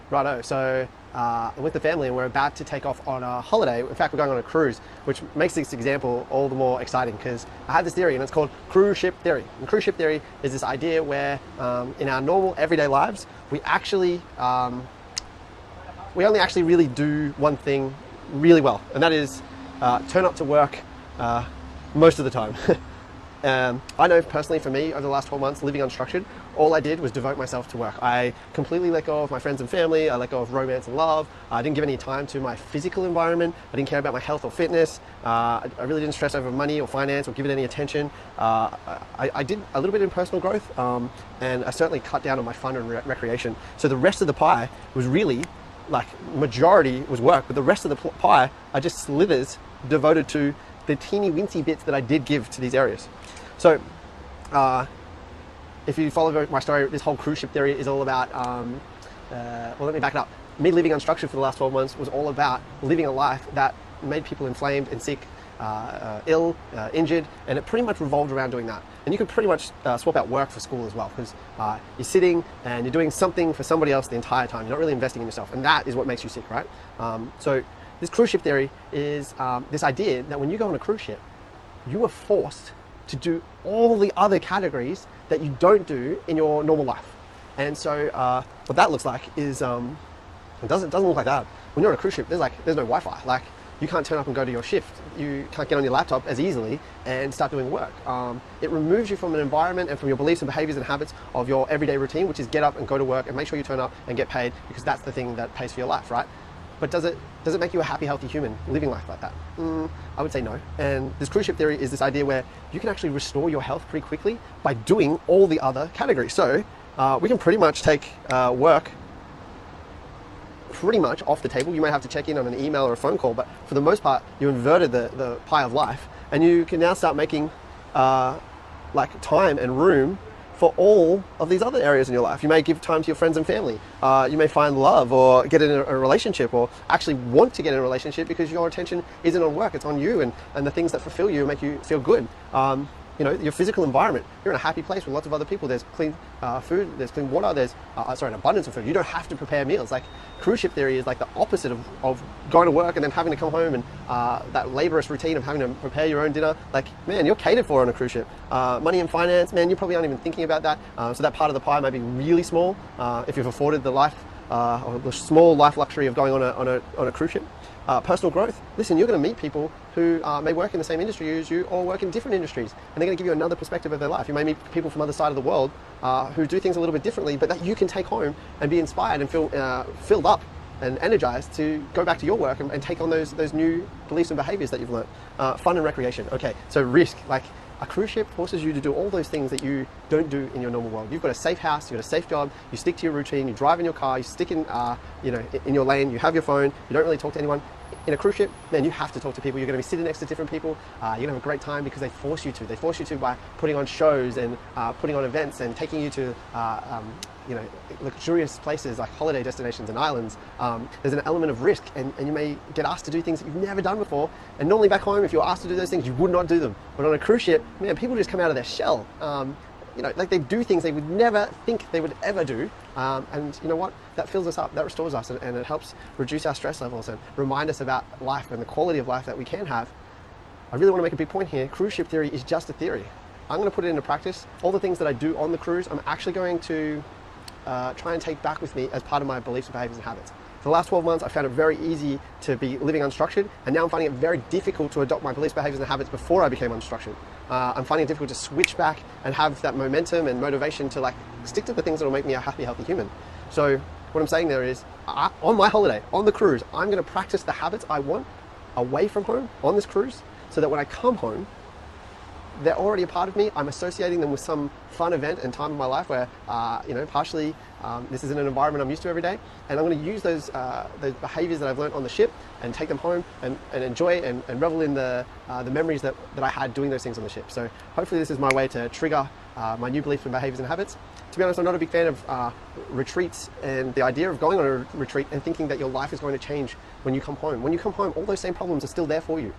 Righto. So I'm with the family and we're about to take off on a holiday. In fact, we're going on a cruise, which makes this example all the more exciting because I have this theory and it's called cruise ship theory. And cruise ship theory is this idea where in our normal everyday lives, we only actually really do one thing really well, and that is turn up to work most of the time. I know personally for me, over the last 12 months living unstructured, all I did was devote myself to work. I completely let go of my friends and family. I let go of romance and love. I didn't give any time to my physical environment. I didn't care about my health or fitness. I really didn't stress over money or finance or give it any attention. I did a little bit in personal growth, and I certainly cut down on my fun and recreation. So the rest of the pie was really, like, majority was work, but the rest of the pie are just slithers devoted to the teeny weensy bits that I did give to these areas. So if you follow my story, this whole cruise ship theory is all about, well, let me back it up. Me living unstructured for the last 12 months was all about living a life that made people inflamed and sick, ill, injured, and it pretty much revolved around doing that. And you can pretty much swap out work for school as well, because you're sitting and you're doing something for somebody else the entire time. You're not really investing in yourself, and that is what makes you sick, right? So this cruise ship theory is this idea that when you go on a cruise ship, you are forced to do all the other categories that you don't do in your normal life. And so what that looks like is, it doesn't look like that. When you're on a cruise ship, there's no Wi-Fi. Like, you can't turn up and go to your shift. You can't get on your laptop as easily and start doing work. It removes you from an environment and from your beliefs and behaviors and habits of your everyday routine, which is get up and go to work and make sure you turn up and get paid, because that's the thing that pays for your life, right? But does it make you a happy, healthy human living life like that? I would say no. And this cruise ship theory is this idea where you can actually restore your health pretty quickly by doing all the other categories. So we can pretty much take work pretty much off the table. You may have to check in on an email or a phone call, but for the most part, you inverted the pie of life, and you can now start making like time and room for all of these other areas in your life. You may give time to your friends and family. You may find love or get in a relationship, or actually want to get in a relationship because your attention isn't on work, it's on you and the things that fulfill you and make you feel good. You know, your physical environment, you're in a happy place with lots of other people. There's clean food, there's clean water, there's an abundance of food. You don't have to prepare meals. Like, cruise ship theory is like the opposite of going to work and then having to come home and that laborious routine of having to prepare your own dinner. Like, man, you're catered for on a cruise ship. Money and finance, man, you probably aren't even thinking about that. So that part of the pie may be really small if you've afforded the life or the small life luxury of going on a cruise ship. Personal growth. Listen, you're going to meet people who may work in the same industry as you or work in different industries, and they're going to give you another perspective of their life. You may meet people from the other side of the world who do things a little bit differently, but that you can take home and be inspired and feel filled up and energized to go back to your work and take on those new beliefs and behaviors that you've learned. Fun and recreation. Okay, so risk. Like, a cruise ship forces you to do all those things that you don't do in your normal world. You've got a safe house, you've got a safe job, you stick to your routine, you drive in your car, you stick in, in your lane, you have your phone, you don't really talk to anyone. In a cruise ship, man, you have to talk to people. You're going to be sitting next to different people. You're going to have a great time because they force you to. They force you to by putting on shows and putting on events and taking you to luxurious places like holiday destinations and islands. There's an element of risk, and you may get asked to do things that you've never done before. And normally back home, if you're asked to do those things, you would not do them. But on a cruise ship, man, people just come out of their shell. Like, they do things they would never think they would ever do. And you know what? That fills us up, that restores us, and it helps reduce our stress levels and remind us about life and the quality of life that we can have. I really want to make a big point here. Cruise ship theory is just a theory. I'm going to put it into practice. All the things that I do on the cruise, I'm actually going to try and take back with me as part of my beliefs, behaviors, and habits. For the last 12 months, I found it very easy to be living unstructured, and now I'm finding it very difficult to adopt my beliefs, behaviors, and habits before I became unstructured. I'm finding it difficult to switch back and have that momentum and motivation to, like, stick to the things that will make me a happy, healthy human. So what I'm saying there is, on my holiday, on the cruise, I'm going to practice the habits I want away from home on this cruise, so that when I come home, they're already a part of me. I'm associating them with some fun event and time in my life where, partially this is in an environment I'm used to every day, and I'm going to use those behaviors that I've learned on the ship and take them home and enjoy and revel in the memories that I had doing those things on the ship. So hopefully this is my way to trigger my new beliefs and behaviors and habits. To be honest, I'm not a big fan of retreats and the idea of going on a retreat and thinking that your life is going to change when you come home. When you come home, all those same problems are still there for you.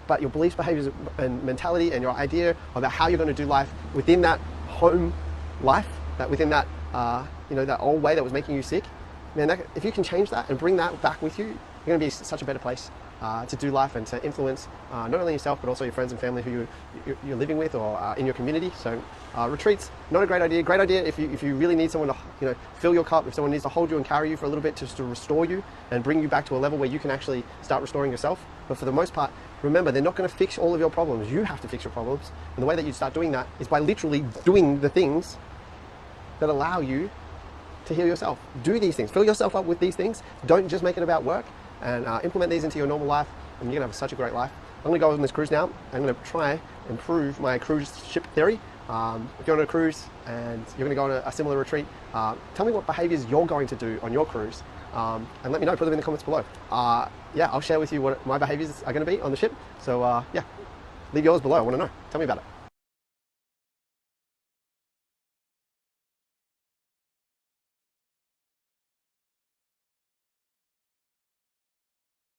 But your beliefs, behaviors, and mentality, and your idea about how you're going to do life within that home life, that within that that old way that was making you sick, man, if you can change that and bring that back with you, you're going to be such a better place to do life and to influence not only yourself but also your friends and family who you're living with or in your community. So retreats, not a great idea. Great idea if you really need someone to fill your cup, if someone needs to hold you and carry you for a little bit just to restore you and bring you back to a level where you can actually start restoring yourself. But for the most part, remember, they're not going to fix all of your problems. You have to fix your problems. And the way that you start doing that is by literally doing the things that allow you to heal yourself. Do these things. Fill yourself up with these things. Don't just make it about work, and implement these into your normal life, and you're going to have such a great life. I'm going to go on this cruise now. I'm going to try and improve my cruise ship theory. If you're on a cruise and you're going to go on a similar retreat, tell me what behaviors you're going to do on your cruise, and let me know. Put them in the comments below. Yeah, I'll share with you what my behaviors are going to be on the ship. So yeah, leave yours below. I want to know. Tell me about it.